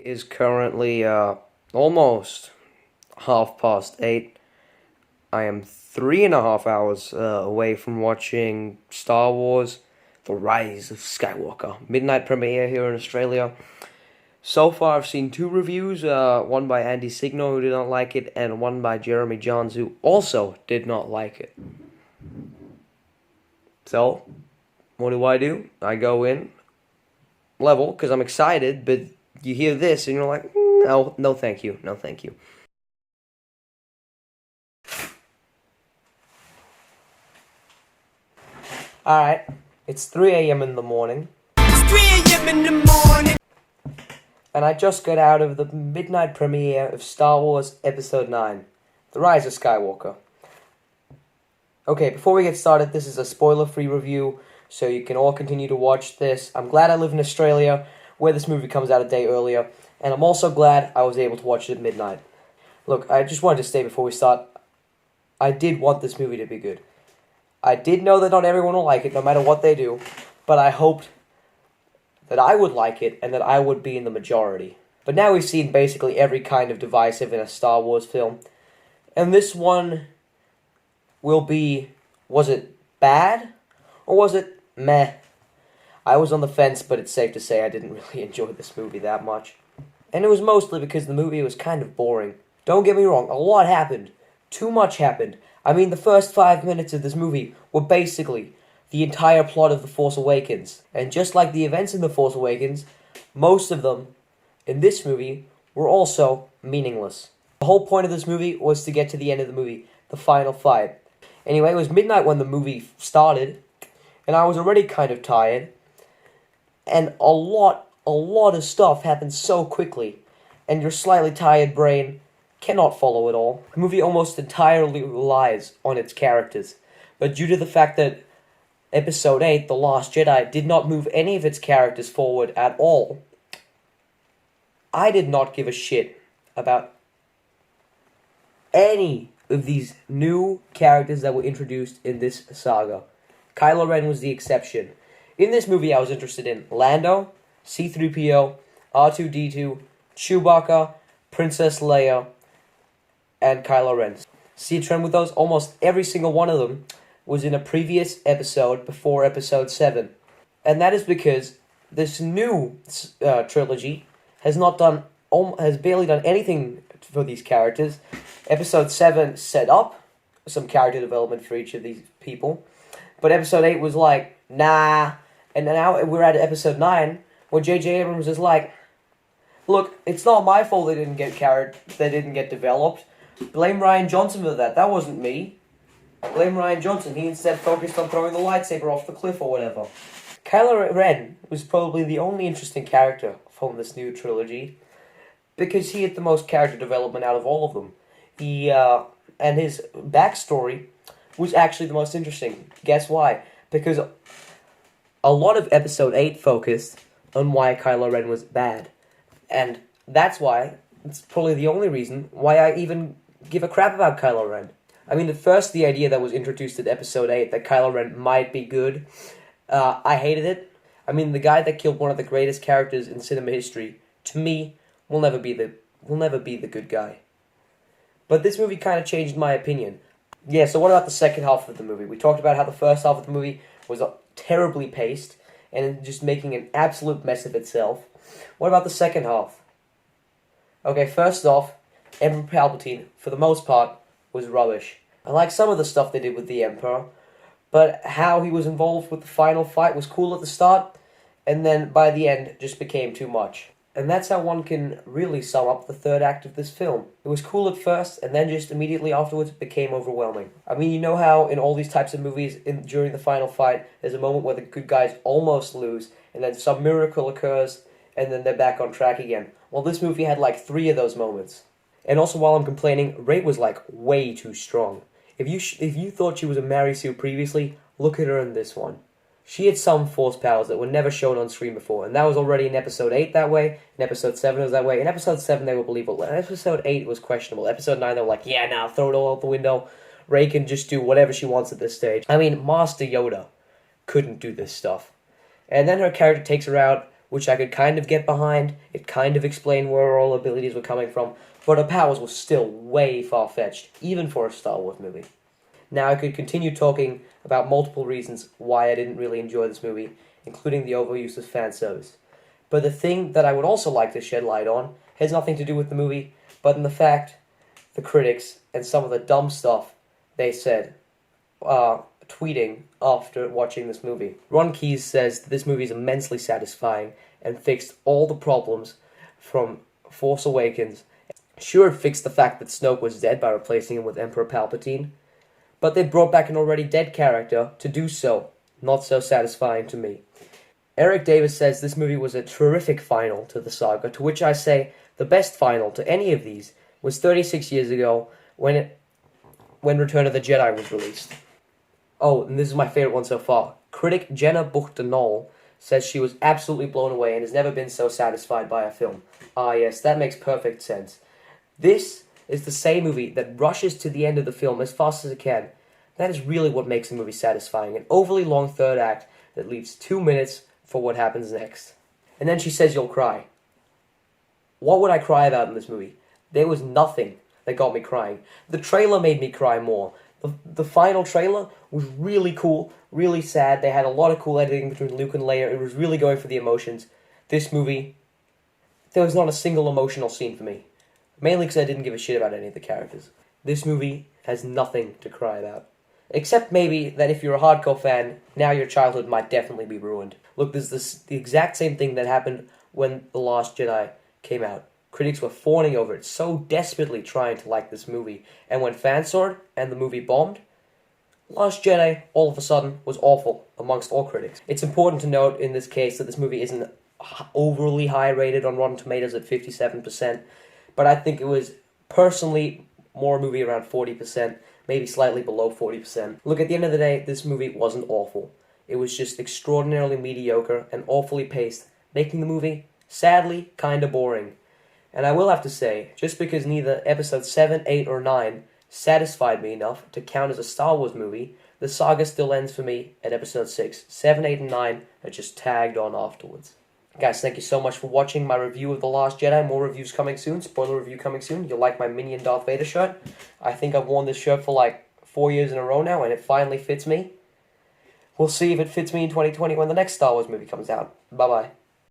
is currently almost 8:30. I am 3.5 hours away from watching Star Wars: The Rise of Skywalker midnight premiere here in Australia. So far, I've seen 2 reviews, one by Andy Signo, who did not like it, and one by Jeremy Johns, who also did not like it. So, what do? I go in, level, because I'm excited, but you hear this, and you're like, no, thank you, no, thank you. Alright, it's 3 a.m. in the morning. It's 3 a.m. in the morning. And I just got out of the midnight premiere of Star Wars Episode 9, The Rise of Skywalker. Okay, before we get started, this is a spoiler-free review, so you can all continue to watch this. I'm glad I live in Australia, where this movie comes out a day earlier, and I'm also glad I was able to watch it at midnight. Look, I just wanted to say before we start, I did want this movie to be good. I did know that not everyone will like it, no matter what they do, but I hoped that I would like it and that I would be in the majority. But now we've seen basically every kind of divisive in a Star Wars film, and this one will be, was it bad or was it meh? I was on the fence, but it's safe to say I didn't really enjoy this movie that much. And it was mostly because the movie was kind of boring. Don't get me wrong, a lot happened. Too much happened. I mean, the first 5 minutes of this movie were basically the entire plot of The Force Awakens. And just like the events in The Force Awakens, most of them in this movie were also meaningless. The whole point of this movie was to get to the end of the movie, the final fight. Anyway, it was midnight when the movie started, and I was already kind of tired, and a lot of stuff happened so quickly, and your slightly tired brain cannot follow it all. The movie almost entirely relies on its characters, but due to the fact that Episode 8, The Last Jedi, did not move any of its characters forward at all, I did not give a shit about any of these new characters that were introduced in this saga. Kylo Ren was the exception. In this movie, I was interested in Lando, C-3PO, R2-D2, Chewbacca, Princess Leia, and Kylo Ren. See a trend with those? Almost every single one of them was in a previous episode before Episode 7. And that is because this new trilogy has barely done anything for these characters. Episode 7 set up some character development for each of these people, but Episode 8 was like, nah. And now we're at Episode 9, where J.J. Abrams is like, look, it's not my fault they didn't get developed. Blame Rian Johnson for that. That wasn't me. Blame Rian Johnson. He instead focused on throwing the lightsaber off the cliff or whatever. Kylo Ren was probably the only interesting character from this new trilogy, because he had the most character development out of all of them. And his backstory was actually the most interesting. Guess why? Because a lot of Episode 8 focused on why Kylo Ren was bad. And that's why, it's probably the only reason, why I even give a crap about Kylo Ren. I mean, at first, the idea that was introduced at Episode 8, that Kylo Ren might be good, I hated it. I mean, the guy that killed one of the greatest characters in cinema history, to me, will never be the good guy. But this movie kind of changed my opinion. Yeah, so what about the second half of the movie? We talked about how the first half of the movie was terribly paced and just making an absolute mess of itself. What about the second half? Okay, first off, Emperor Palpatine, for the most part, was rubbish. I like some of the stuff they did with the Emperor, but how he was involved with the final fight was cool at the start, and then by the end just became too much. And that's how one can really sum up the third act of this film. It was cool at first, and then just immediately afterwards it became overwhelming. I mean, you know how in all these types of movies, during the final fight, there's a moment where the good guys almost lose, and then some miracle occurs, and then they're back on track again. Well, this movie had like 3 of those moments. And also, while I'm complaining, Rey was like way too strong. If you thought she was a Mary Sue previously, look at her in this one. She had some force powers that were never shown on screen before, and that was already in Episode 8 that way, in Episode 7 it was that way, in Episode 7 they were believable, in Episode 8 it was questionable, Episode 9 they were like, yeah, now throw it all out the window, Rey can just do whatever she wants at this stage. I mean, Master Yoda couldn't do this stuff. And then her character takes her out which I could kind of get behind. It kind of explained where all abilities were coming from, but her powers were still way far-fetched, even for a Star Wars movie. Now I could continue talking about multiple reasons why I didn't really enjoy this movie, including the overuse of fan service. But the thing that I would also like to shed light on has nothing to do with the movie, but in the fact the critics and some of the dumb stuff they said tweeting after watching this movie. Ron Keyes says this movie is immensely satisfying and fixed all the problems from Force Awakens. Sure, it fixed the fact that Snoke was dead by replacing him with Emperor Palpatine, but they brought back an already dead character to do so. Not so satisfying to me. Eric Davis says this movie was a terrific final to the saga, to which I say the best final to any of these was 36 years ago when Return of the Jedi was released. Oh, and this is my favorite one so far. Critic Jenna Buchtenol says she was absolutely blown away and has never been so satisfied by a film. Ah yes, that makes perfect sense. This is the same movie that rushes to the end of the film as fast as it can. That is really what makes a movie satisfying. An overly long third act that leaves 2 minutes for what happens next. And then she says you'll cry. What would I cry about in this movie? There was nothing that got me crying. The trailer made me cry more. The final trailer was really cool, really sad. They had a lot of cool editing between Luke and Leia. It was really going for the emotions. This movie, there was not a single emotional scene for me. Mainly because I didn't give a shit about any of the characters. This movie has nothing to cry about. Except maybe that if you're a hardcore fan, now your childhood might definitely be ruined. Look, there's the exact same thing that happened when The Last Jedi came out. Critics were fawning over it, so desperately trying to like this movie. And when fans saw it, and the movie bombed, Last Jedi, all of a sudden, was awful amongst all critics. It's important to note in this case that this movie isn't overly high rated on Rotten Tomatoes at 57%, but I think it was, personally, more a movie around 40%, maybe slightly below 40%. Look, at the end of the day, this movie wasn't awful. It was just extraordinarily mediocre and awfully paced, making the movie, sadly, kinda boring. And I will have to say, just because neither Episode 7, 8, or 9 satisfied me enough to count as a Star Wars movie, the saga still ends for me at Episode 6. 7, 8, and 9 are just tagged on afterwards. Guys, thank you so much for watching my review of The Last Jedi. More reviews coming soon. Spoiler review coming soon. You'll like my Minion Darth Vader shirt. I think I've worn this shirt for like 4 years in a row now, and it finally fits me. We'll see if it fits me in 2020 when the next Star Wars movie comes out. Bye-bye.